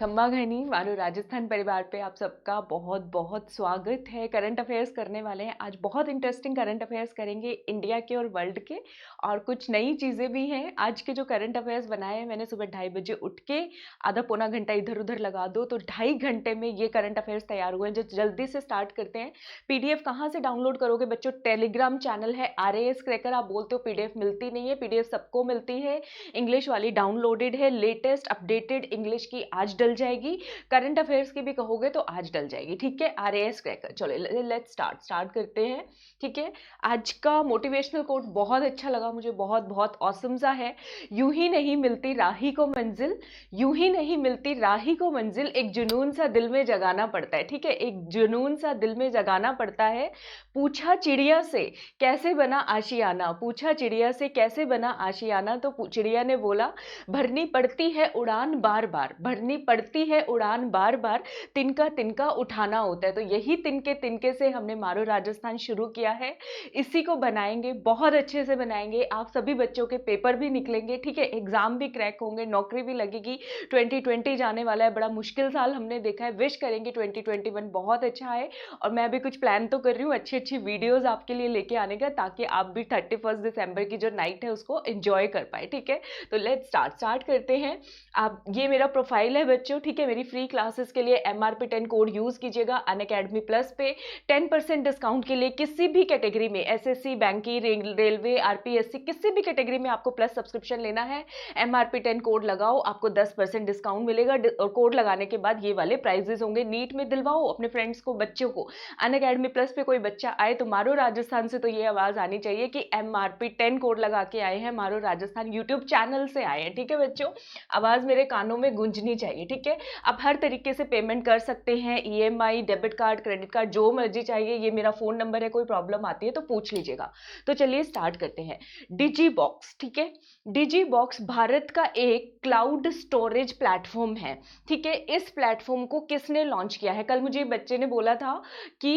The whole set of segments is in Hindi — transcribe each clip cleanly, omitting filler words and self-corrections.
खम्मा घनी मानो राजस्थान परिवार पे आप सबका बहुत बहुत स्वागत है। करंट अफेयर्स करने वाले हैं आज, बहुत इंटरेस्टिंग करंट अफेयर्स करेंगे इंडिया के और वर्ल्ड के, और कुछ नई चीज़ें भी हैं। आज के जो करंट अफेयर्स बनाए हैं मैंने, सुबह 2:30 बजे उठ के आधा पौना घंटा इधर उधर लगा दो तो 2.5 घंटे में ये करंट अफेयर्स तैयार हुए हैं। जो जल्दी से स्टार्ट करते हैं। पीडीएफ कहाँ से डाउनलोड करोगे बच्चों? टेलीग्राम चैनल है RAS क्रैकर। आप बोलते हो पीडीएफ मिलती नहीं है, पीडीएफ सबको मिलती है। इंग्लिश वाली डाउनलोडेड है, लेटेस्ट अपडेटेड इंग्लिश की आज डल जाएगी, करंट अफेयर्स की भी कहोगे तो आज डल जाएगी। ठीक है, RAS क्रैकर। चलो लेट्स स्टार्ट करते हैं। ठीक है, आज का मोटिवेशनल कोट बहुत अच्छा लगा मुझे, बहुत बहुत ऑसम सा है। यूं ही नहीं मिलती राही को मंजिल, यूं ही नहीं मिलती राही को मंजिल, एक जुनून सा दिल में जगाना पड़ता है। ठीक है, एक जुनून सा दिल में जगाना पड़ता है। पूछा चिड़िया से कैसे बना आशियाना, पूछा चिड़िया से कैसे बना आशियाना, तो चिड़िया ने बोला भरनी पड़ती है उड़ान बार बार, भरनी पड़ती है उड़ान बार बार, तिनका तिनका उठाना होता है। तो यही तिनके तिनके से हमने मारो राजस्थान शुरू किया है। इसी को बनाएंगे, बहुत अच्छे से बनाएंगे। आप सभी बच्चों के पेपर भी निकलेंगे, ठीक है, एग्जाम भी क्रैक होंगे, नौकरी भी लगेगी। 2020 जाने वाला है, बड़ा मुश्किल साल हमने देखा है। विश करेंगे 2021 बहुत अच्छा है। और मैं भी कुछ प्लान तो कर रही हूँ अच्छी अच्छी वीडियोस आपके लिए लेके आने का, ताकि आप भी 31 दिसंबर की जो नाइट है उसको एंजॉय कर पाए। ठीक है, तो लेट्स स्टार्ट करते हैं। आप, ये मेरा प्रोफाइल है बच्चों, ठीक है। मेरी फ्री क्लासेस के लिए MRP10 कोड यूज कीजिएगा अनअकैडमी प्लस पे। 10% डिस्काउंट के लिए किसी भी कैटेगरी में, SSC, बैंकिंग, रेलवे, RPSC, किसी भी कैटेगरी में आपको प्लस सब्सक्रिप्शन लेना है, MRP10 कोड लगाओ, आपको 10% डिस्काउंट मिलेगा। और कोड लगाने के बाद ये वाले प्राइजेस होंगे। नीट में दिलवाओ अपने फ्रेंड्स को, बच्चों को। अनअकैडमी प्लस पे कोई बच्चा आए तो मारो राजस्थान से तो ये आवाज आनी चाहिए कि MRP10 कोड लगा के आए हैं, मारो राजस्थान यूट्यूब चैनल से आए हैं। ठीक है बच्चों, आवाज मेरे कानों में गूंजनी चाहिए। ठीक है, आप हर तरीके से पेमेंट कर सकते हैं, EMI, debit card, credit card, जो मर्जी चाहिए। ये मेरा फोन नंबर है, कोई प्रॉब्लम आती है तो पूछ लीजिएगा। तो चलिए स्टार्ट करते हैं। डिजी बॉक्स, ठीक है, डिजी बॉक्स भारत का एक क्लाउड स्टोरेज प्लेटफॉर्म है। ठीक है, इस प्लेटफॉर्म को किसने लॉन्च किया है? कल मुझे बच्चे ने बोला था कि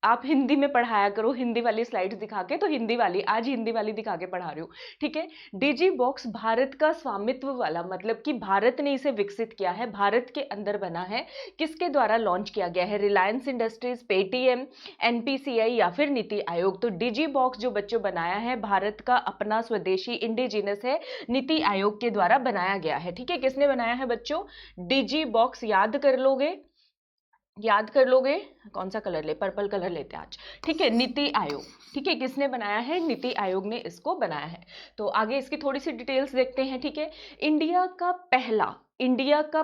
आप हिंदी में पढ़ाया करो, हिंदी वाली स्लाइड्स दिखा के, तो हिंदी वाली, आज हिंदी वाली दिखा के पढ़ा रही हूँ। ठीक है, डिजी बॉक्स भारत का स्वामित्व वाला, मतलब कि भारत ने इसे विकसित किया है, भारत के अंदर बना है। किसके द्वारा लॉन्च किया गया है? रिलायंस इंडस्ट्रीज, पेटीएम, NPCI या फिर नीति आयोग। तो डिजी बॉक्स जो बच्चों बनाया है, भारत का अपना स्वदेशी इंडिजिनस है, नीति आयोग के द्वारा बनाया गया है। ठीक है, किसने बनाया है बच्चों? डिजी बॉक्स। याद कर लोगे, याद कर लोगे। कौन सा कलर ले? पर्पल कलर लेते हैं आज। ठीक है, नीति आयोग। ठीक है, किसने बनाया है? नीति आयोग ने इसको बनाया है। तो आगे इसकी थोड़ी सी डिटेल्स देखते हैं। ठीक है, इंडिया का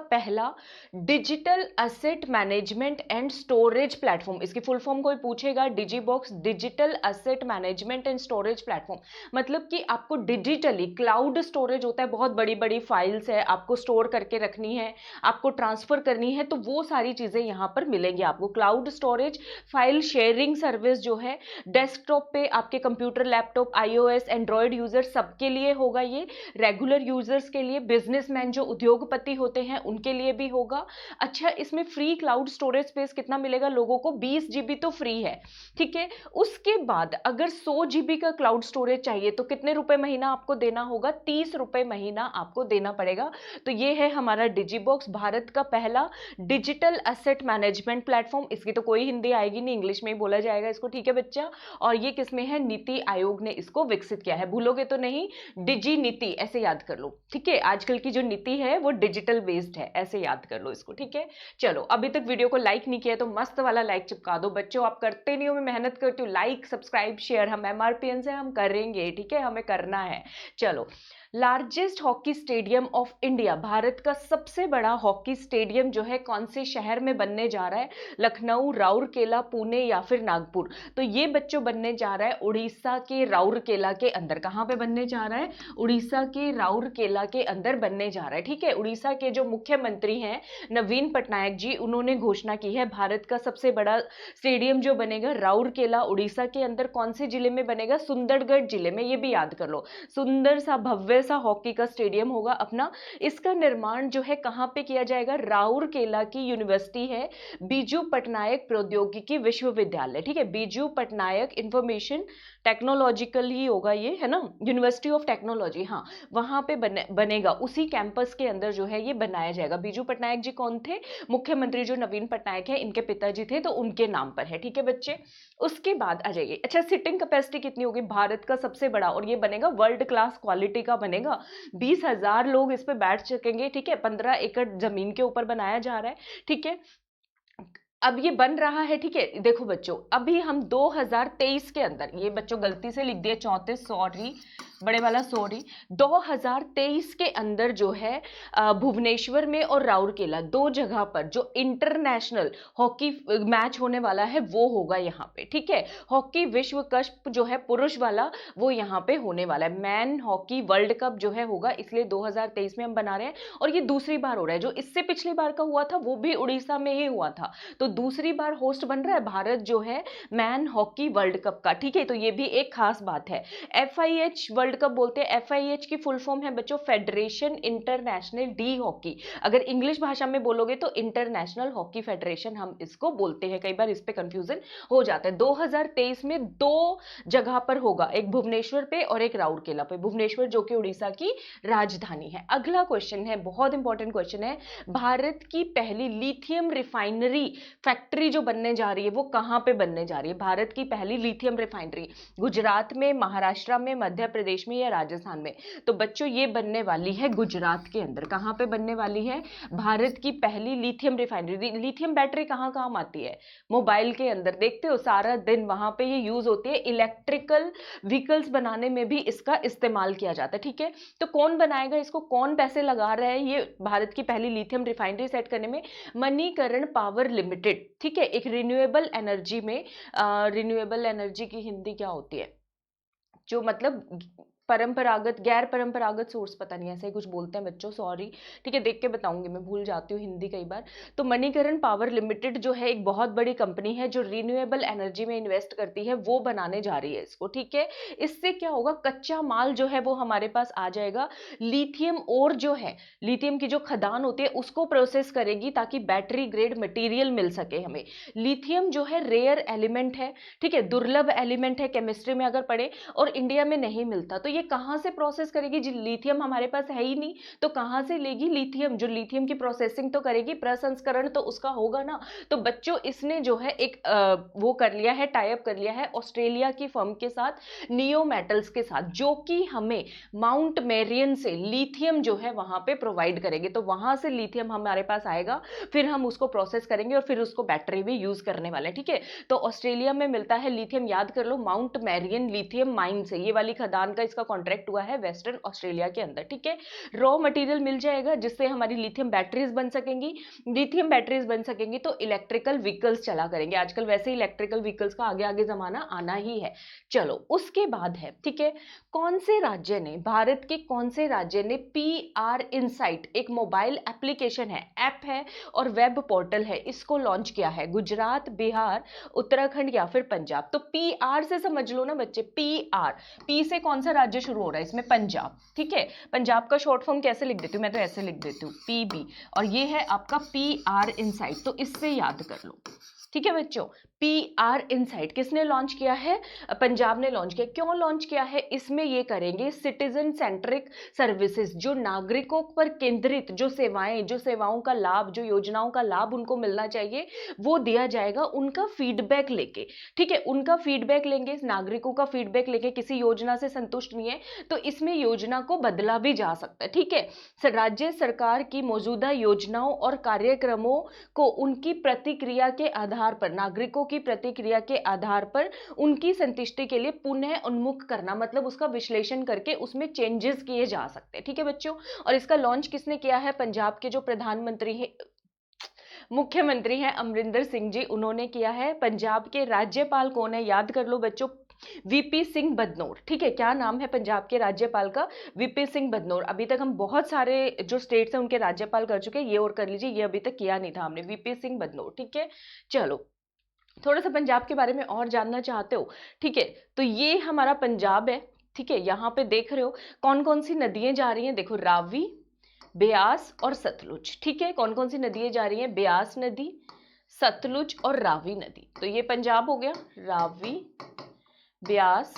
पहला digital asset management and storage platform. इसकी फुल फॉर्म कोई पूछेगा, DigiBoxx digital asset management and storage platform. मतलब कि आपको डिजिटली, क्लाउड स्टोरेज होता है, बहुत बड़ी बड़ी फाइल्स है, आपको स्टोर करके रखनी है, आपको ट्रांसफर करनी है, तो वो सारी चीजें यहां पर मिलेंगी आपको। Cloud storage, file sharing service जो है डेस्कटॉप पे, आपके computer, laptop, iOS, Android user सबके लिए होगा ये। रेगुलर यूजर्स के लिए, बिजनेसमैन जो उद्योगपति होते हैं उनके लिए भी होगा। अच्छा, इसमें फ्री क्लाउड स्टोरेज स्पेस कितना मिलेगा लोगों को? 20 GB तो फ्री है। ठीक है, उसके बाद अगर 100 GB का क्लाउड स्टोरेज चाहिए तो कितने रुपए महीना आपको देना होगा? 30 रुपए महीना आपको देना पड़ेगा। तो ये है हमारा डिजी बॉक्स, भारत का पहला डिजिटल एसेट मैनेजमेंट प्लेटफॉर्म। इसकी तो कोई हिंदी आएगी नहीं, इंग्लिश में ही बोला जाएगा इसको। ठीक है बच्चा, और ये किसमें है? नीति आयोग ने इसको विकसित किया है। भूलोगे तो नहीं, डिजी नीति ऐसे याद कर लो। ठीक है, आजकल की जो नीति है वो डिजिटल बेस्ड है, ऐसे याद कर लो इसको। ठीक है, चलो, अभी तक वीडियो को लाइक नहीं किया तो मस्त वाला लाइक चिपका दो बच्चों। आप करते नहीं हो, मैं मेहनत करती हूँ। लाइक, सब्सक्राइब, शेयर हम MRPN से हम करेंगे। ठीक है, हमें करना है। चलो, largest hockey stadium of India, Bharat का सबसे बड़ा हॉकी स्टेडियम जो है कौन से शहर में बनने जा रहा है? लखनऊ, राउरकेला, पुणे या फिर नागपुर? तो ये बच्चों बनने जा रहा है उड़ीसा के राउरकेला के अंदर। कहां पे बनने जा रहा है? उड़ीसा के राउरकेला के अंदर बनने जा रहा है। ठीक है, उड़ीसा के जो मुख्यमंत्री हैं नवीन पटनायक जी, उन्होंने घोषणा की है भारत का सबसे बड़ा स्टेडियम जो बनेगा राउरकेला, उड़ीसा के अंदर। कौन से जिले में बनेगा? सुंदरगढ़ जिले में। ये भी याद कर लो, सुंदर सा भव्य सा हॉकी का स्टेडियम होगा अपना। इसका निर्माण जो है कहां पे किया जाएगा? राउरकेला की यूनिवर्सिटी है, बीजू पटनायक प्रौद्योगिकी विश्वविद्यालय। ठीक है, बीजू पटनायक इंफॉर्मेशन टेक्नोलॉजिकल ही होगा ये, है ना, यूनिवर्सिटी ऑफ टेक्नोलॉजी। हाँ, वहां पे बनेगा, उसी कैंपस के अंदर जो है ये बनाया जाएगा। बीजू पटनायक जी कौन थे? मुख्यमंत्री जो नवीन पटनायक है इनके पिताजी थे, तो उनके नाम पर है। ठीक है बच्चे, उसके बाद आ जाइए। अच्छा, सिटिंग कैपेसिटी कितनी होगी? भारत का सबसे बड़ा, और ये बनेगा वर्ल्ड क्लास क्वालिटी का बनेगा। 20,000 लोग इस पे बैठ सकेंगे। ठीक है, 15 एकड़ जमीन के ऊपर बनाया जा रहा है। ठीक है, अब ये बन रहा है। ठीक है, देखो बच्चों, अभी हम 2023 के अंदर, ये बच्चों गलती से लिख दिए 34, सॉरी, बड़े वाला सॉरी, 2023 के अंदर जो है भुवनेश्वर में और राउरकेला दो जगह पर जो इंटरनेशनल हॉकी मैच होने वाला है वो होगा यहाँ पे। ठीक है, हॉकी विश्व कप जो है पुरुष वाला वो यहाँ पे होने वाला है। मैन हॉकी वर्ल्ड कप जो है होगा, इसलिए 2023 में हम बना रहे हैं, और ये दूसरी बार हो रहा है। जो इससे पिछली बार का हुआ था वो भी उड़ीसा में ही हुआ था, तो दूसरी बार होस्ट बन रहा है भारत जो है मैन हॉकी वर्ल्ड कप का। ठीक है, तो ये भी एक खास बात है। FIH वर्ल्ड कप बोलते हैं। FIH की फुल फॉर्म है बच्चों फेडरेशन इंटरनेशनल डी हॉकी। अगर इंग्लिश भाषा में बोलोगे तो इंटरनेशनल हॉकी फेडरेशन हम इसको बोलते हैं। कई बार इस पे कंफ्यूजन हो जाता है। 2023 में दो जगह पर होगा, एक भुवनेश्वर पे और एक राउरकेला पे। भुवनेश्वर जो कि उड़ीसा की राजधानी है। अगला क्वेश्चन है, बहुत इंपॉर्टेंट क्वेश्चन है, भारत की पहली लिथियम रिफाइनरी फैक्ट्री जो बनने जा रही है वो कहां पे बनने जा रही है? भारत की पहली लिथियम रिफाइनरी गुजरात में, महाराष्ट्र में, मध्य प्रदेश में या राजस्थान में? तो बच्चों ये बनने वाली है गुजरात के अंदर। कहां पे बनने वाली है? भारत की पहली लिथियम रिफाइनरी। लिथियम बैटरी कहां काम आती है? मोबाइल के अंदर, देखते हो सारा दिन वहां पे ये यूज होती है। इलेक्ट्रिकल व्हीकल्स बनाने में भी इसका इस्तेमाल किया जाता है। ठीक है, तो कौन बनाएगा इसको, कौन पैसे लगा रहा है ये भारत की पहली लिथियम रिफाइनरी सेट करने में? Manikaran power limited. ठीक है, एक रिन्यूएबल एनर्जी में, रिन्यूएबल एनर्जी की हिंदी क्या होती है? जो मतलब परंपरागत, गैर परंपरागत सोर्स, पता नहीं ऐसे ही कुछ बोलते हैं बच्चों, सॉरी। ठीक है, देख के बताऊंगी, मैं भूल जाती हूँ हिंदी कई बार। तो मणिकरण पावर लिमिटेड जो है एक बहुत बड़ी कंपनी है जो रिन्यूएबल एनर्जी में इन्वेस्ट करती है, वो बनाने जा रही है इसको। ठीक है, इससे क्या होगा, कच्चा माल जो है वो हमारे पास आ जाएगा। लिथियम और जो है, लिथियम की जो खदान होती है उसको प्रोसेस करेगी ताकि बैटरी ग्रेड मटेरियल मिल सके हमें। लिथियम जो है रेयर एलिमेंट है। ठीक है, दुर्लभ एलिमेंट है केमिस्ट्री में अगर पढ़े, और इंडिया में नहीं मिलता। तो ये कहां से प्रोसेस करेगी? जी, लिथियम हमारे पास है ही नहीं, तो कहां से लेगी लिथियम? जो लिथियम की प्रोसेसिंग तो करेगी, प्रसंस्करण तो उसका होगा ना। तो बच्चों इसने जो है एक वो कर लिया है, टाई अप कर लिया है ऑस्ट्रेलिया की फर्म के साथ, नियो मेटल्स के साथ, जो कि हमें माउंट मेरियन से लिथियम जो है वहां पे प्रोवाइड करेंगे। तो वहां से लिथियम हमारे पास आएगा, फिर हम उसको प्रोसेस करेंगे और फिर उसको बैटरी में यूज करने वाले हैं। ठीक है, तो ऑस्ट्रेलिया में मिलता है लिथियम, याद कर लो, माउंट मेरियन लिथियम माइन से। ये वाली खदान का इसका कॉन्ट्रैक्ट हुआ है वेस्टर्न ऑस्ट्रेलिया के अंदर। ठीक है, रॉ मटेरियल मिल जाएगा जिससे हमारी लिथियम बैटरीज बन सकेंगी। लिथियम बैटरीज बन सकेंगी तो इलेक्ट्रिकल व्हीकल्स चला करेंगे। आजकल वैसे ही इलेक्ट्रिकल व्हीकल्स का आगे आगे जमाना आना ही है। चलो उसके बाद है, ठीक है, कौन से राज्य ने, भारत के कौन से राज्य ने PR इनसाइट, एक मोबाइल एप्लीकेशन है, ऐप है और वेब पोर्टल है, इसको लॉन्च किया है? गुजरात, बिहार, उत्तराखंड या फिर पंजाब? तो PR से समझ लो ना बच्चे, PR, P से कौन सा राज्य शुरू हो रहा है इसमें? पंजाब। ठीक है, पंजाब का शॉर्ट फॉर्म कैसे लिख देती हूँ मैं? तो ऐसे लिख देती हूँ PB, और ये है आपका PR इनसाइट, तो इससे याद कर लो। ठीक है बच्चों, PR इनसाइट किसने लॉन्च किया है? पंजाब ने लॉन्च किया। क्यों लॉन्च किया है? इसमें ये करेंगे सिटीजन सेंट्रिक सर्विसेज, जो नागरिकों पर केंद्रित जो सेवाएं, जो सेवाओं का लाभ, जो योजनाओं का लाभ उनको मिलना चाहिए वो दिया जाएगा, उनका फीडबैक लेके। ठीक है, उनका फीडबैक लेंगे, नागरिकों का फीडबैक लेके, किसी योजना से संतुष्ट नहीं है तो इसमें योजना को बदला भी जा सकता है। ठीक है, राज्य सरकार की मौजूदा योजनाओं और कार्यक्रमों को उनकी प्रतिक्रिया के आधार पर, नागरिकों की प्रतिक्रिया के आधार पर उनकी संतुष्टि के लिए पुनः उन्मुख करना, मतलब उसका विश्लेषण करके उसमें चेंजेस किए जा सकते हैं। ठीक है बच्चों, और इसका लॉन्च किसने किया है? पंजाब के जो प्रधानमंत्री है, मुख्यमंत्री हैं अमरिंदर सिंह जी, उन्होंने किया है। पंजाब के राज्यपाल कौन है? याद कर लो बच्चों, VP सिंह बदनौर। ठीक है, क्या नाम है पंजाब के राज्यपाल का? VP सिंह बदनौर। अभी तक हम बहुत सारे जो स्टेट्स हैं उनके राज्यपाल कर चुके हैं, ये और कर लीजिए, ये अभी तक किया नहीं था हमने, VP सिंह बदनौर। ठीक है, चलो थोड़ा सा पंजाब के बारे में और जानना चाहते हो? ठीक है, तो ये हमारा पंजाब है। ठीक है, यहाँ पे देख रहे हो कौन कौन सी नदियां जा रही हैं, देखो रावी, ब्यास और सतलुज। ठीक है, कौन कौन सी नदियां जा रही हैं? ब्यास नदी, सतलुज और रावी नदी। तो ये पंजाब हो गया, रावी, ब्यास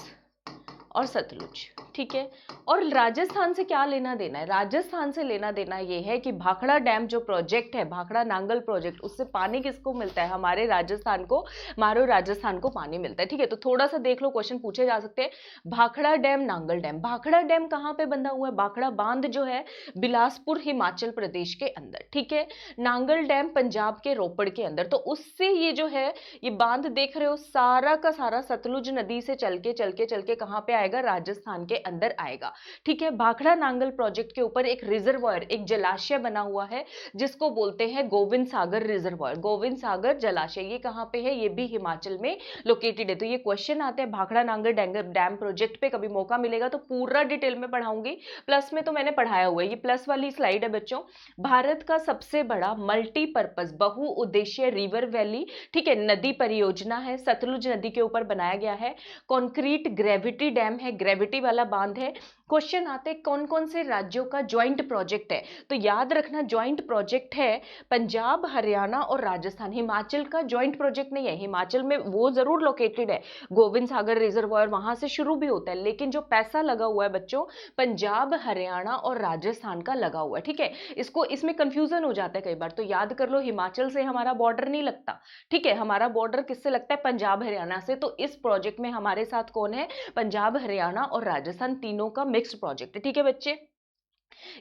और सतलुज, ठीक है। और राजस्थान से क्या लेना देना है? राजस्थान से लेना देना ये है कि भाखड़ा डैम जो प्रोजेक्ट है, भाखड़ा नांगल प्रोजेक्ट, उससे पानी किसको मिलता है? हमारे राजस्थान को, मारो राजस्थान को पानी मिलता है, ठीक है। तो थोड़ा सा देख लो, क्वेश्चन पूछे जा सकते हैं। Bhakra dam, Nangal dam. Bhakra dam कहाँ पे बंधा हुआ है? भाखड़ा बांध जो है बिलासपुर हिमाचल प्रदेश के अंदर, ठीक है। नांगल डैम पंजाब के रोपड़ के अंदर। तो उससे ये जो है, ये बांध देख रहे हो, सारा का सारा सतलुज नदी से चल के कहां पे आएगा? राजस्थान के अंदर आएगा, ठीक है। भाखड़ा नांगल प्रोजेक्ट के ऊपर एक रिजर्वायर, एक जलाशय बना हुआ है जिसको बोलते हैं गोविंद सागर रिजर्वायर, गोविंद सागर जलाशय। ये कहां पे है? ये भी हिमाचल में लोकेटेड है। तो ये क्वेश्चन आते हैं भाखड़ा नांगल डैम प्रोजेक्ट पे, कभी मौका मिलेगा तो पूरा डिटेल में पढ़ाऊंगी। प्लस में तो मैंने पढ़ाया हुआ है, ये प्लस वाली स्लाइड है बच्चों। भारत का सबसे बड़ा मल्टीपर्पज बहुउद्देशीय रिवर वैली, ठीक है, नदी परियोजना है, सतलुज नदी के ऊपर बनाया गया है। कॉन्क्रीट ग्रेविटी डैम है, ग्रेविटी वाला बांध है। क्वेश्चन आते हैं कौन कौन से राज्यों का ज्वाइंट प्रोजेक्ट है? तो याद रखना, ज्वाइंट प्रोजेक्ट है पंजाब, हरियाणा और राजस्थान। हिमाचल का ज्वाइंट प्रोजेक्ट नहीं है। हिमाचल में वो जरूर लोकेटेड है, गोविंद सागर रिजर्वायर वहां से शुरू भी होता है, लेकिन जो पैसा लगा हुआ है बच्चों, पंजाब, हरियाणा और राजस्थान का लगा हुआ है, ठीक है। इसको, इसमें कंफ्यूजन हो जाता है कई बार, तो याद कर लो, हिमाचल से हमारा बॉर्डर नहीं लगता, ठीक है। हमारा बॉर्डर किससे लगता है? पंजाब हरियाणा से। तो इस प्रोजेक्ट में हमारे साथ कौन है? पंजाब, हरियाणा और राजस्थान, तीनों का मिक्स्ड प्रोजेक्ट है, ठीक है बच्चे।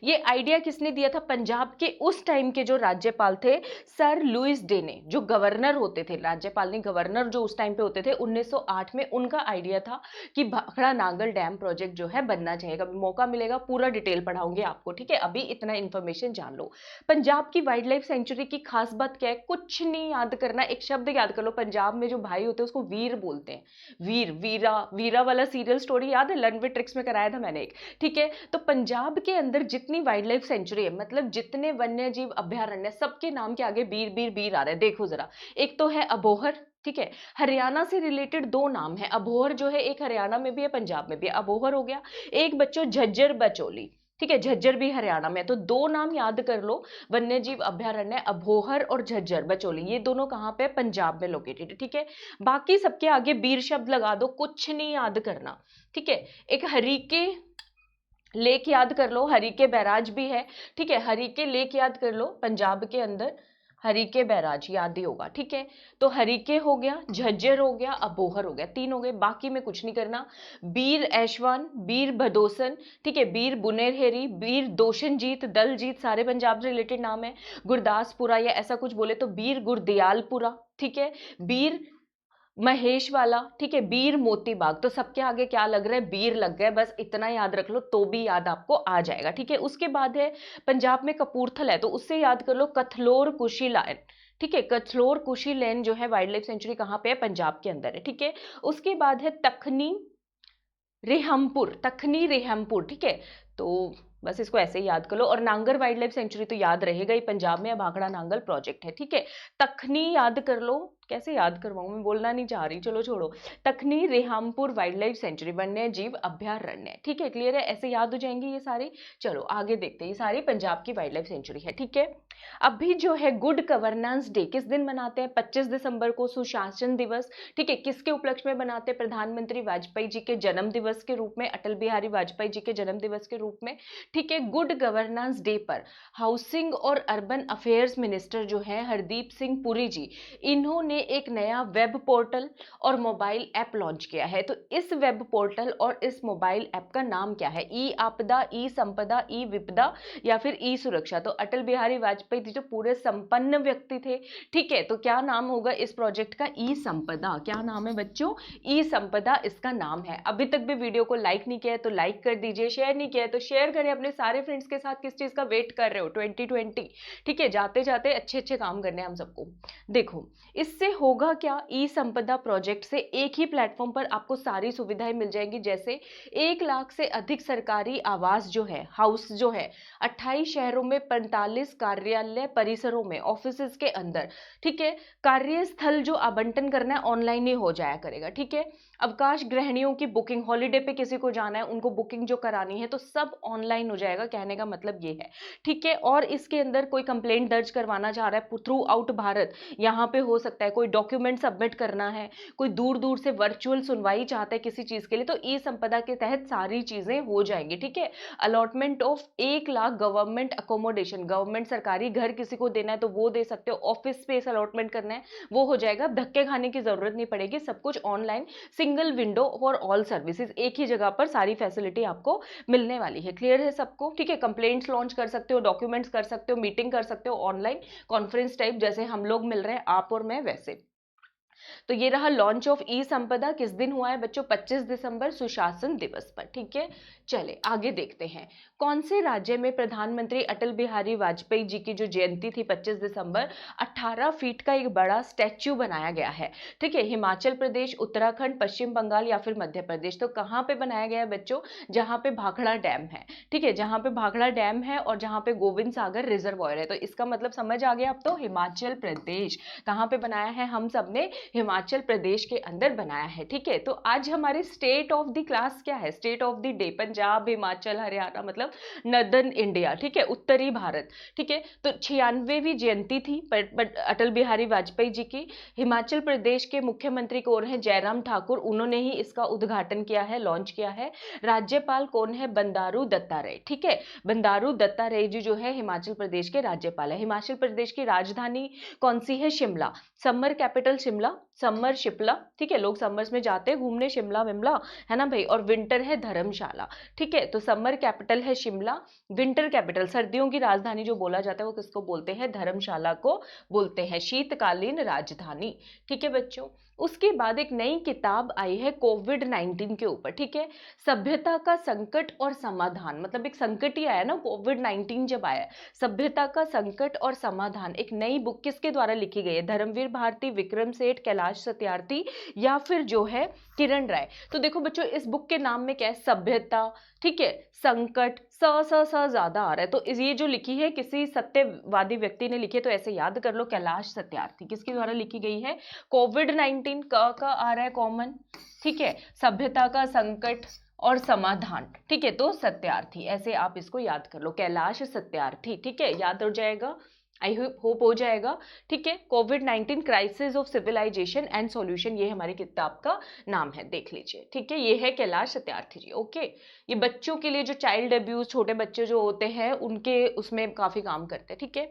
ये आइडिया किसने दिया था? पंजाब के उस टाइम के जो राज्यपाल थे, सर लुइस डे ने, जो गवर्नर होते थे, राज्यपाल नहीं गवर्नर जो उस टाइम पे होते थे 1908 में, उनका आइडिया था कि भाखड़ा नांगल डैम प्रोजेक्ट जो है बनना चाहिए। कभी मौका मिलेगा पूरा डिटेल पढ़ाऊंगे आपको, ठीक है। अभी इतना इंफॉर्मेशन जान लो। पंजाब की वाइल्ड लाइफ सेंचुरी की खास बात क्या है? कुछ नहीं याद करना, एक शब्द याद कर लो। पंजाब में जो भाई होते हैं उसको वीर बोलते हैं, वीर, वीरा, वीरा वाला सीरियल स्टोरी याद है? लर्न विद ट्रिक्स में कराया था मैंने एक, ठीक है। तो पंजाब के अंदर जितनी वाइल्ड लाइफ सेंचुरी है, मतलब जितने वन्य जीव अभयारण्य, सबके नाम के आगे वीर वीर वीर आ रहे हैं, देखो जरा। एक तो है अबोहर, ठीक है। हरियाणा से रिलेटेड दो नाम है, अबोहर जो है एक हरियाणा में भी है, पंजाब में भी है, अबोहर हो गया। एक बच्चों झज्जर बचोली, ठीक है, झज्जर भी हरियाणा में है। तो दो नाम याद कर लो, वन्य जीव अभयारण्य अबोहर और झज्जर बचोली, ये दोनों कहां पे? पंजाब में लोकेटेड है, ठीक है। बाकी सबके आगे वीर शब्द लगा दो, कुछ नहीं याद करना, ठीक है। एक हरिके लेक याद कर लो, हरिके बैराज भी है, ठीक है। हरिके लेक याद कर लो, पंजाब के अंदर हरिके बैराज याद ही होगा, ठीक है। तो हरिके हो गया, झज्जर हो गया, अबोहर हो गया, तीन हो गए। बाकी में कुछ नहीं करना। बीर ऐशवान, बीर भदोसन, ठीक है, बीर बुनेरहेरी, बीर दोशनजीत, दलजीत, सारे पंजाब से रिलेटेड नाम है। गुरदासपुरा या ऐसा कुछ बोले तो बीर गुरदयालपुरा, ठीक है। बीर महेश वाला, ठीक है, बीर मोती बाग। तो सबके आगे क्या लग रहा है? बीर लग गए, बस इतना याद रख लो तो भी याद आपको आ जाएगा, ठीक है। उसके बाद है पंजाब में कपूरथला है, तो उससे याद कर लो कथलोर कुशी लाइन, ठीक है। कथलोर कुशी लैन जो है वाइल्ड लाइफ सेंचुरी कहाँ पे है? पंजाब के अंदर है, ठीक है। उसके बाद है तखनी रेहमपुर, तखनी रेहमपुर, ठीक है। तो बस इसको ऐसे ही याद कर लो। और नांगर वाइल्ड लाइफ सेंचुरी तो याद रहेगा ही, पंजाब में भाखड़ा नांगल प्रोजेक्ट है, ठीक है। तखनी याद कर लो, कैसे याद करवाऊं, मैं बोलना नहीं चाह रही, चलो छोड़ो। तखनी रेहमपुर वाइल्ड लाइफ सेंचुरी, वन्य जीव अभयारण्य, ठीक है। क्लियर है? ऐसे याद हो जाएंगी ये सारी। चलो आगे देखते हैं, ये सारी पंजाब की वाइल्ड लाइफ सेंचुरी है, ठीक है। अभी जो है गुड गवर्नेंस डे किस दिन मनाते हैं? 25 दिसंबर को, सुशासन दिवस, ठीक है। किसके उपलक्ष्य में बनाते हैं? प्रधानमंत्री वाजपेयी जी के जन्म दिवस के रूप में, अटल बिहारी वाजपेयी जी के जन्म दिवस के रूप में, ठीक है। गुड गवर्नेंस डे पर हाउसिंग और अर्बन अफेयर्स मिनिस्टर जो है हरदीप सिंह पुरी जी, इन्होंने एक नया वेब पोर्टल और मोबाइल ऐप लॉन्च किया है। तो इस वेब पोर्टल और इस मोबाइल ऐप का नाम क्या है? ई आपदा, ई संपदा, ई विपदा या फिर ई सुरक्षा? तो अटल बिहारी वाजपेयी जी जो पूरे संपन्न व्यक्ति थे, ठीक है। तो क्या नाम होगा इस प्रोजेक्ट का? ई संपदा। क्या नाम है बच्चों? ई संपदा इसका नाम है। अभी तक भी वीडियो को लाइक नहीं किया है तो लाइक कर दीजिए, शेयर नहीं किया है तो शेयर करें अपने सारे फ्रेंड्स के साथ। किस चीज का वेट कर रहे हो? 2020, ठीक है। जाते जाते अच्छे अच्छे काम करने हैं हम सबको। देखो इससे होगा क्या? ई संपदा प्रोजेक्ट से एक ही प्लेटफॉर्म पर आपको सारी सुविधाएं मिल जाएंगी, जैसे 1 लाख से अधिक सरकारी आवास जो है, हाउस जो है, 28 शहरों में 45 कार्यालय परिसरों में, ऑफिसेज के अंदर, ठीक है। कार्यस्थल जो आवंटन करना है ऑनलाइन ही हो जाया करेगा, ठीक है। अवकाश गृहिणियों की बुकिंग, हॉलीडे पे किसी को जाना है उनको बुकिंग जो करानी है तो सब ऑनलाइन हो जाएगा, कहने का मतलब ये है, ठीक है। और इसके अंदर कोई कंप्लेंट दर्ज करवाना चाह रहा है थ्रू आउट भारत, यहाँ पे हो सकता है। कोई डॉक्यूमेंट सबमिट करना है, कोई दूर दूर से वर्चुअल सुनवाई चाहता है किसी चीज के लिए, तो ई संपदा के तहत सारी चीजें हो जाएंगी। ठीक है, allotment of 1 lakh government accommodation, government सरकारी घर किसी को देना है तो वो दे सकते हो, ऑफिस स्पेस अलॉटमेंट करना है वो हो जाएगा, धक्के खाने की जरूरत नहीं पड़ेगी, सब कुछ online, single window for all services, एक ही जगह पर सारी फैसिलिटी आपको मिलने वाली है। क्लियर है सबको? ठीक है, कंप्लेंट्स लॉन्च कर सकते हो, डॉक्यूमेंट्स कर सकते हो, मीटिंग कर सकते हो ऑनलाइन, कॉन्फ्रेंस टाइप, जैसे हम लोग मिल रहे हैं आप और मैं वैसे। तो ये रहा लॉन्च ऑफ ई संपदा, किस दिन हुआ है बच्चों? 25 दिसंबर, सुशासन दिवस पर। ठीक है, चले आगे देखते हैं, कौन से राज्य में प्रधानमंत्री अटल बिहारी वाजपेयी जी की जो जयंती थी 25 दिसंबर, 18 फीट का एक बड़ा स्टैच्यू बनाया गया है। ठीक है, हिमाचल प्रदेश, उत्तराखंड, पश्चिम बंगाल या फिर मध्य प्रदेश? तो कहाँ पे बनाया गया है बच्चों? जहां पे भाखड़ा डैम है। ठीक है, जहां पे भाखड़ा डैम है और जहां पे गोविंद सागर रिजर्वॉयर है, तो इसका मतलब समझ आ गया अब तो, हिमाचल प्रदेश। कहाँ पे बनाया है? हम सब ने हिमाचल प्रदेश के अंदर बनाया है। ठीक है, तो आज हमारे स्टेट ऑफ द क्लास क्या है? State of the day, Punjab, Himachal, Haryana, मतलब नदर्न इंडिया। ठीक है, उत्तरी भारत। ठीक है, तो 96वीं जयंती थी अटल बिहारी वाजपेयी जी की। हिमाचल प्रदेश के मुख्यमंत्री कौन है? जयराम ठाकुर, उन्होंने ही इसका उद्घाटन किया है, लॉन्च किया है। राज्यपाल कौन है? बंडारू दत्तात्रेय। ठीक है, बंडारू दत्तात्रेय जी जो है हिमाचल प्रदेश के राज्यपाल है। हिमाचल प्रदेश की राजधानी कौन सी है? Shimla. Summer capital Shimla, summer Shimla. ठीक है, लोग समर्स में जाते हैं घूमने, शिमला विमला, है ना भाई, और विंटर है धर्मशाला। ठीक है, तो समर कैपिटल है शिमला, विंटर कैपिटल, सर्दियों की राजधानी जो बोला जाता है वो किसको बोलते हैं? धर्मशाला को बोलते हैं, शीतकालीन राजधानी। ठीक है बच्चों, उसके बाद एक नई किताब आई है कोविड-19 के ऊपर। ठीक है, सभ्यता का संकट और समाधान, मतलब एक संकट ही आया ना कोविड-19 जब आया, सभ्यता का संकट और समाधान, एक नई बुक किसके द्वारा लिखी गई है? धर्मवीर भारती, विक्रम सेठ, कैलाश सत्यार्थी या फिर जो है किरण राय? तो देखो बच्चों, इस बुक के नाम में क्या है? सभ्यता, ठीक है, संकट, स ज्यादा आ रहा है, तो ये जो लिखी है किसी सत्यवादी व्यक्ति ने लिखी है, तो ऐसे याद कर लो, कैलाश सत्यार्थी। किसके द्वारा लिखी गई है? कोविड-19 का आ रहा है कॉमन। ठीक है, सभ्यता का संकट और समाधान। ठीक है, तो सत्यार्थी, ऐसे आप इसको याद कर लो, कैलाश सत्यार्थी। ठीक है, याद हो जाएगा, आई होप हो जाएगा। ठीक है, कोविड-19 crisis of civilisation and solution, ये हमारी किताब का नाम है, देख लीजिए। ठीक है, ये है कैलाश सत्यार्थी जी। ओके, ये बच्चों के लिए, जो चाइल्ड अब्यूज, छोटे बच्चे जो होते हैं उनके उसमें काफी काम करते हैं। ठीक है,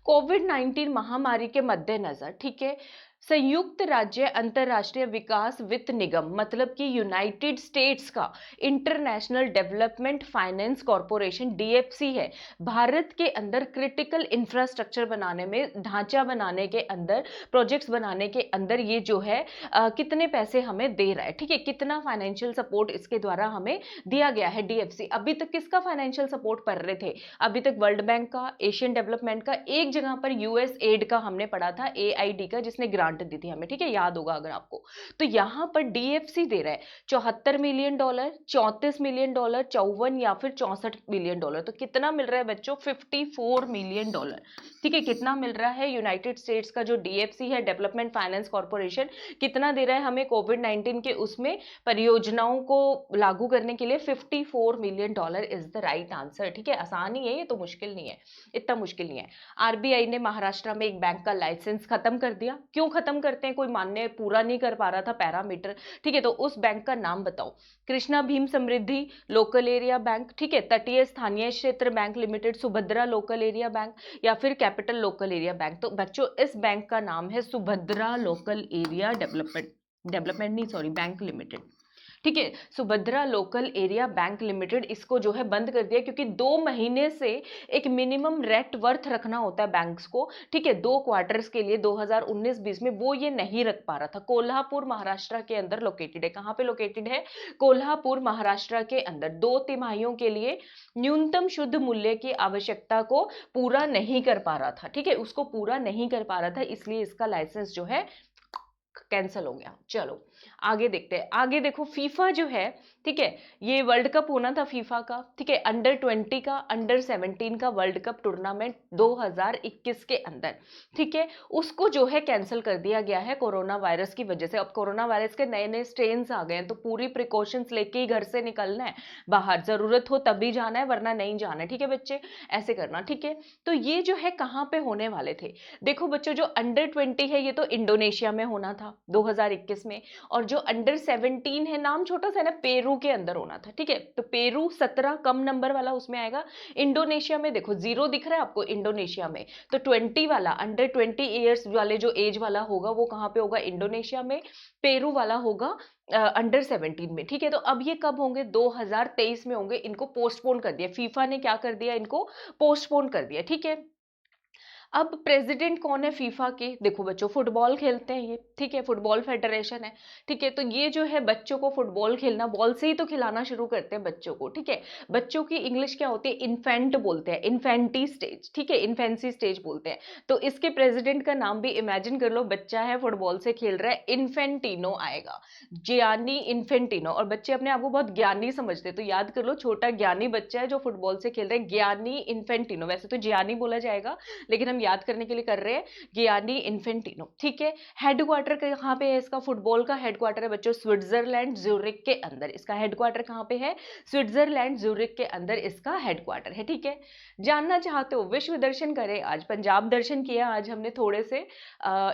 कोविड-19 महामारी के मद्देनजर, ठीक है, संयुक्त राज्य अंतरराष्ट्रीय विकास वित्त निगम, मतलब कि यूनाइटेड स्टेट्स का international development finance corporation, DFC है, भारत के अंदर क्रिटिकल इंफ्रास्ट्रक्चर बनाने में, ढांचा बनाने के अंदर, प्रोजेक्ट्स बनाने के अंदर ये जो है कितने पैसे हमें दे रहा है। ठीक है, कितना फाइनेंशियल सपोर्ट इसके द्वारा हमें दिया गया है। डीएफसी अभी तक किसका फाइनेंशियल सपोर्ट कर रहे थे? अभी तक वर्ल्ड बैंक का, एशियन डेवलपमेंट का, एक जगह पर यूएस एड का हमने पढ़ा था, एआईडी का, जिसने ग्रांट दी थी हमें। ठीक है, याद होगा अगर आपको। तो यहां पर डीएफसी दे रहा है $74 मिलियन, $34 मिलियन, 54 या फिर $64 मिलियन। तो कितना मिल रहा है बच्चों? $54 मिलियन। ठीक है, कितना मिल रहा है? यूनाइटेड स्टेट्स का जो डीएफसी है, डेवलपमेंट फाइनेंस कॉर्पोरेशन, कितना दे रहा है हमें कोविड-19 के उसमें परियोजनाओं को लागू करने के लिए? $54 million is the right answer. ठीक है, आसान ही है ये, तो मुश्किल नहीं है, इतना मुश्किल नहीं है। आरबीआई ने महाराष्ट्र में एक बैंक का लाइसेंस खत्म कर दिया। क्यों खत्म करते हैं? कोई मान्य पूरा नहीं कर पा रहा था पैरामीटर। ठीक है, तो उस बैंक का नाम बताओ। कृष्णा भीम समृद्धि लोकल एरिया बैंक, ठीक है, तटीय स्थानीय क्षेत्र bank limited, Subhadra local area bank या फिर कैपिटल लोकल एरिया बैंक? तो बच्चों इस बैंक का नाम है सुभद्रा लोकल एरिया डेवलपमेंट नहीं, सॉरी, बैंक लिमिटेड। ठीक है, Subhadra local area bank limited, इसको जो है बंद कर दिया, क्योंकि 2 महीने से एक मिनिमम रेट वर्थ रखना होता है बैंक्स को। ठीक है, 2 क्वार्टर्स के लिए 2019-20 में वो ये नहीं रख पा रहा था। कोल्हापुर महाराष्ट्र के अंदर लोकेटेड है। कहाँ पे लोकेटेड है? कोल्हापुर महाराष्ट्र के अंदर। 2 तिमाहियों के लिए न्यूनतम शुद्ध मूल्य की आवश्यकता को पूरा नहीं कर पा रहा था। ठीक है, उसको पूरा नहीं कर पा रहा था, इसलिए इसका लाइसेंस जो है कैंसिल हो गया। चलो आगे देखते हैं। आगे देखो, फीफा जो है, ठीक है, ये वर्ल्ड कप होना था फीफा का, ठीक है, अंडर 20 का, अंडर 17 का वर्ल्ड कप टूर्नामेंट 2021 के अंदर, ठीक है, उसको जो है कैंसिल कर दिया गया है कोरोना वायरस की वजह से। अब कोरोना वायरस के नए नए स्ट्रेन्स आ गए हैं, तो पूरी प्रिकॉशंस लेके ही घर से निकलना है, बाहर जरूरत हो तभी जाना है, वरना नहीं जाना है, ठीक है बच्चे, ऐसे करना, ठीक है। तो ये जो है कहाँ पे होने वाले थे, देखो बच्चों, जो अंडर 20 है ये तो इंडोनेशिया में होना था 2021 में, और जो अंडर 17 है, नाम छोटा सा है ना, पेरू के अंदर होना था, ठीक है। तो पेरू 17 कम नंबर वाला उसमें आएगा। इंडोनेशिया में देखो 0 दिख रहा है आपको, इंडोनेशिया में, तो 20 वाला, अंडर 20 ईयर्स वाले जो एज वाला होगा वो कहाँ पे होगा, इंडोनेशिया में। पेरू वाला होगा अंडर 17 में, ठीक है। तो अब ये कब होंगे, 2023 में होंगे। इनको पोस्टपोन कर दिया, फीफा ने क्या कर दिया, इनको पोस्टपोन कर दिया, ठीक है। अब प्रेसिडेंट कौन है फीफा के, देखो बच्चों, फुटबॉल खेलते हैं ये, ठीक है, फुटबॉल फेडरेशन है, ठीक है। तो ये जो है बच्चों को फुटबॉल खेलना, बॉल से ही तो खिलाना शुरू करते हैं बच्चों को, ठीक है। बच्चों की इंग्लिश क्या होती है, इन्फेंट बोलते हैं, इन्फेंटी स्टेज, ठीक है, इन्फेंसी स्टेज बोलते हैं। तो इसके प्रेसिडेंट का नाम भी इमेजिन कर लो, बच्चा है फुटबॉल से खेल रहा है, इन्फेंटिनो आएगा, जियानी इन्फेंटिनो। और बच्चे अपने आप को बहुत ज्ञानी समझते हैं, तो याद कर लो, छोटा ज्ञानी बच्चा है जो फुटबॉल से खेल रहे हैं, ज्ञानी इन्फेंटिनो। वैसे तो जियानी बोला जाएगा, लेकिन हम याद करने के लिए कर रहे हैं गियानी इन्फेंटिनो, ठीक है। हेडक्वार्टर कहाँ पे है इसका, फुटबॉल का हेडक्वार्टर है बच्चों स्विट्जरलैंड ज्यूरिख के अंदर। इसका हेडक्वार्टर कहाँ पे है, स्विट्जरलैंड ज्यूरिख के अंदर इसका हेडक्वार्टर है, ठीक है। जानना चाहते हो विश्व दर्शन करें आज, पंजाब दर्शन किया आज हमने थोड़े से,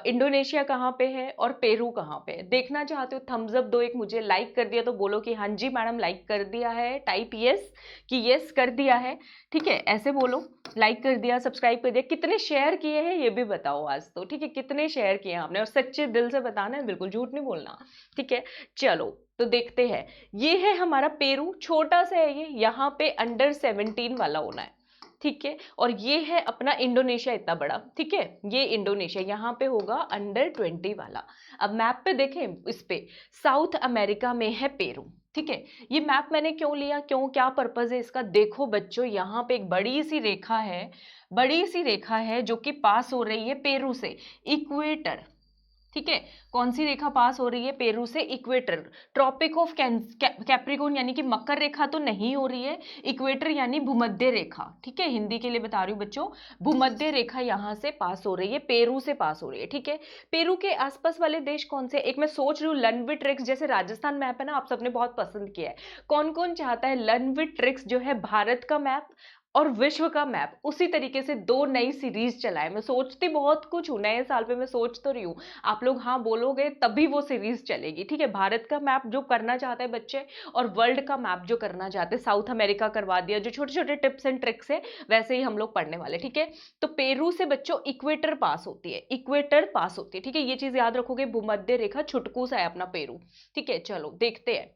इंडोनेशिया कहाँ पे है और पेरू कहाँ पे है, देखना चाहते हो थम्स अप दो, एक मुझे लाइक कर दिया तो बोलो कि हाँ जी मैडम लाइक कर दिया है, टाइप यस कि यस कर दिया है, ठीक है, ऐसे बोलो, लाइक कर दिया, सब्सक्राइब कर दिया, कितने शेयर किए हैं ये भी बताओ आज तो, ठीक है, कितने शेयर किए आपने, और सच्चे दिल से बताना है, बिल्कुल झूठ नहीं बोलना, ठीक है। चलो तो देखते हैं, ये है हमारा पेरू, छोटा सा है ये, यहाँ पे अंडर 17 वाला होना है, ठीक है। और ये है अपना इंडोनेशिया, इतना बड़ा, ठीक है, ये इंडोनेशिया, यहाँ पे होगा अंडर 20 वाला। अब मैप पे देखें, इस पे साउथ अमेरिका में है पेरू, ठीक है। ये मैप मैंने क्यों लिया, क्यों, क्या पर्पज है इसका, देखो बच्चों, यहाँ पे एक बड़ी सी रेखा है, बड़ी सी रेखा है जो कि पास हो रही है पेरू से, इक्वेटर, ठीक है। कौन सी रेखा पास हो रही है पेरू से, इक्वेटर, ट्रॉपिक ऑफ कैप्रिकॉर्न यानी कि मकर रेखा तो नहीं हो रही है, इक्वेटर यानी भूमध्य रेखा, ठीक है, हिंदी के लिए बता रही हूँ बच्चों, भूमध्य रेखा यहाँ से पास हो रही है, पेरू से पास हो रही है, ठीक है। पेरू के आसपास वाले देश कौन से, एक मैं सोच रही हूँ लनविट्रिक्स, जैसे राजस्थान मैप है ना, आप सबने बहुत पसंद किया है, कौन कौन चाहता है लनविट्रिक्स जो है भारत का मैप और विश्व का मैप, उसी तरीके से दो नई सीरीज चलाए। मैं सोचती बहुत कुछ हूँ, नए साल पे मैं सोच तो रही हूँ, आप लोग हाँ बोलोगे तभी वो सीरीज चलेगी, ठीक है। भारत का मैप जो करना चाहते हैं बच्चे, और वर्ल्ड का मैप जो करना चाहते हैं, साउथ अमेरिका करवा दिया, जो छोटे छोटे टिप्स एंड ट्रिक्स है वैसे ही हम लोग पढ़ने वाले, ठीक है। तो पेरू से बच्चों इक्वेटर पास होती है, इक्वेटर पास होती है, ठीक है, ये चीज याद रखोगे, भूमध्य रेखा छुटकू सा है अपना पेरू, ठीक है। चलो देखते हैं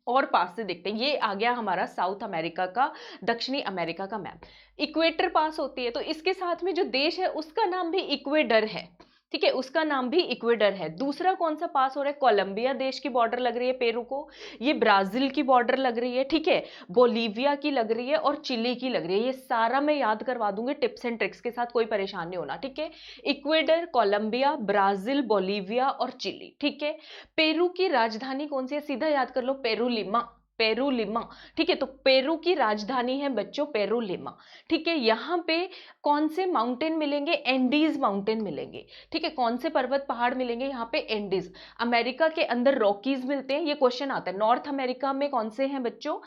और पास से देखते हैं, ये आ गया हमारा साउथ अमेरिका का, दक्षिणी अमेरिका का मैप, इक्वेटर पास होती है, तो इसके साथ में जो देश है उसका नाम भी इक्वेडर है, ठीक है, उसका नाम भी इक्वेडर है। दूसरा कौन सा पास हो रहा है, कोलंबिया देश की बॉर्डर लग रही है पेरू को, ये ब्राजील की बॉर्डर लग रही है, ठीक है, बोलीविया की लग रही है और चिली की लग रही है, ये सारा मैं याद करवा दूंगी टिप्स एंड ट्रिक्स के साथ, कोई परेशान नहीं होना, ठीक है। इक्वेडर, कोलंबिया, ब्राजील, बोलीविया और चिली, ठीक है। पेरू की राजधानी कौन सी है, सीधा याद कर लो, पेरूलिमा, पेरूलिमा, ठीक है। तो पेरू की राजधानी है बच्चों पेरूलिमा, ठीक है। यहाँ पे कौन से माउंटेन मिलेंगे, एंडीज माउंटेन मिलेंगे, ठीक है, कौन से पर्वत पहाड़ मिलेंगे यहाँ पे, एंडीज। अमेरिका के अंदर रॉकीज मिलते हैं, ये क्वेश्चन आता है, नॉर्थ अमेरिका में कौन से हैं बच्चों,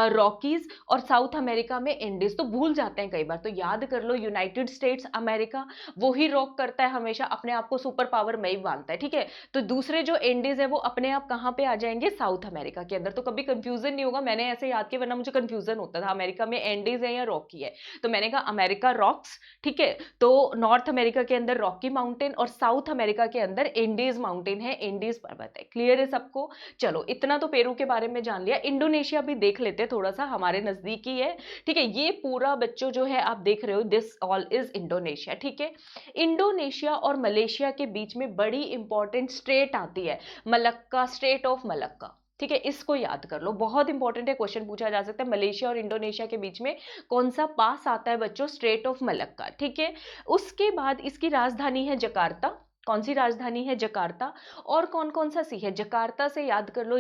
रॉकीज, और साउथ अमेरिका में एंडीज, तो भूल जाते हैं कई बार, तो याद कर लो, यूनाइटेड स्टेट्स अमेरिका वो ही रॉक करता है हमेशा, अपने आप को सुपर पावर में ही मानता है, ठीक है। तो दूसरे जो एंडीज है वो अपने आप कहाँ पे आ जाएंगे, साउथ अमेरिका के अंदर, तो कभी कंफ्यूजन नहीं होगा, मैंने ऐसे याद किया वरना मुझे कंफ्यूजन होता था, अमेरिका में एंडीज है या रॉकी है, तो मैंने कहा अमेरिका रॉक्स, ठीक है। तो नॉर्थ अमेरिका के अंदर रॉकी माउंटेन और साउथ अमेरिका के अंदर एंडीज माउंटेन है, एंडीज पर्वत है, क्लियर है सबको। चलो इतना तो पेरू के बारे में जान लिया, इंडोनेशिया भी देख लेते हैं थोड़ा सा, हमारे नजदीकी है, ठीक है। ये पूरा बच्चों जो है आप देख रहे हो, दिस ऑल इज इंडोनेशिया, ठीक है। इंडोनेशिया और मलेशिया के बीच में बड़ी इंपॉर्टेंट स्ट्रेट आती है, मलक्का, स्ट्रेट ऑफ मलक्का, ठीक है, इसको याद कर लो, बहुत इंपॉर्टेंट है, क्वेश्चन पूछा जा सकता है, मलेशिया और इंडोनेशिया के बीच में कौन सा पास आता है बच्चों, स्ट्रेट ऑफ मलक्का, ठीक है। उसके बाद इसकी राजधानी है जकार्ता, कौन सी राजधानी है? जकार्ता। और कौन कौन सा सी है? जकार्ता से याद कर लो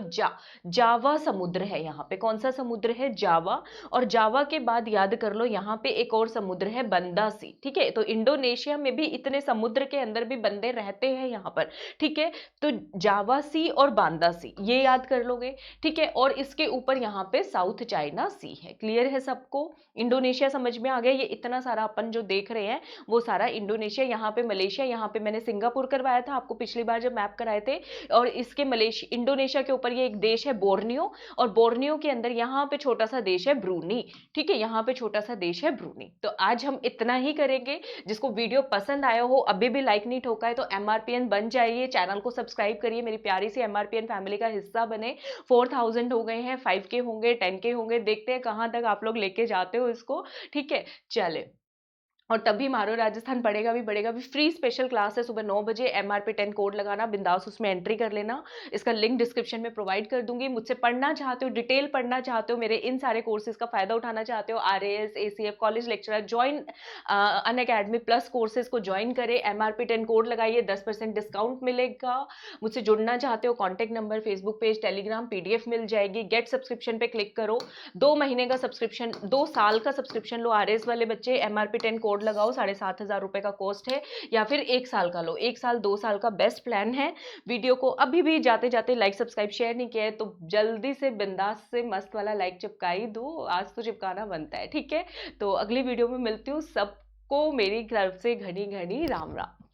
जावा समुद्र है यहाँ पे। कौन सा समुद्र है? जावा। और जावा के बाद याद कर लो यहाँ पे एक और समुद्र है, बंदा सी। ठीक है, तो इंडोनेशिया में भी इतने समुद्र के अंदर भी बंदे रहते हैं यहाँ पर। ठीक है, तो जावा सी और बांदा सी ये याद कर लोगे। ठीक है, और इसके ऊपर यहाँ पे साउथ चाइना सी है। क्लियर है सबको? इंडोनेशिया समझ में आ गया? ये इतना सारा अपन जो देख रहे हैं वो सारा इंडोनेशिया, यहाँ पे मलेशिया, यहाँ पे मैंने सिंगापुर करवाया था आपको पिछली बार जब मैप कराए थे। और इसके मलेशिया इंडोनेशिया के ऊपर ये एक देश है बोर्नियो, और बोर्नियो के अंदर यहाँ पे छोटा सा देश है ब्रूनी। ठीक है, यहाँ पे छोटा सा देश है ब्रूनी। तो आज हम इतना ही करेंगे। जिसको वीडियो पसंद आया हो, अभी भी लाइक नहीं ठोका है तो एमआरपीएन बन जाइए, चैनल को सब्सक्राइब करिए, मेरी प्यारी सी एमआरपीएन फैमिली का हिस्सा बने। 4000 हो गए हैं, 5K होंगे, 10K होंगे, देखते हैं कहाँ तक आप लोग लेके जाते हो इसको। ठीक है, चले। और तभी मारो राजस्थान पढ़ेगा भी बढ़ेगा भी फ्री स्पेशल क्लास है सुबह 9 बजे। MRP10 कोड लगाना, बिंदास उसमें एंट्री कर लेना। इसका लिंक डिस्क्रिप्शन में प्रोवाइड कर दूंगी। मुझसे पढ़ना चाहते हो, डिटेल पढ़ना चाहते हो, मेरे इन सारे कोर्सेज का फायदा उठाना चाहते हो, RAS ACF college lecturer join, Unacademy plus courses को ज्वाइन करें। MRP10 कोड लगाइए, 10% डिस्काउंट मिलेगा। मुझसे जुड़ना चाहते हो, contact number, Facebook page, Telegram, PDF मिल जाएगी। गेट सब्सक्रिप्शन पे क्लिक करो। 2 महीने का सब्सक्रिप्शन, 2 साल का सब्सक्रिप्शन लो। RAS वाले बच्चे MRP10 कोड लगाओ, 7,500 रुपए का कॉस्ट है। या फिर 1 साल का लो, 1 साल 2 साल का बेस्ट प्लान है। वीडियो को अभी भी जाते जाते लाइक सब्सक्राइब शेयर नहीं किया है तो जल्दी से बिंदास से मस्त वाला लाइक चिपका ही दो, आज तो चिपकाना बनता है। ठीक है, तो अगली वीडियो में मिलती हूँ। सबको मेरी तरफ से घनी घनी राम राम।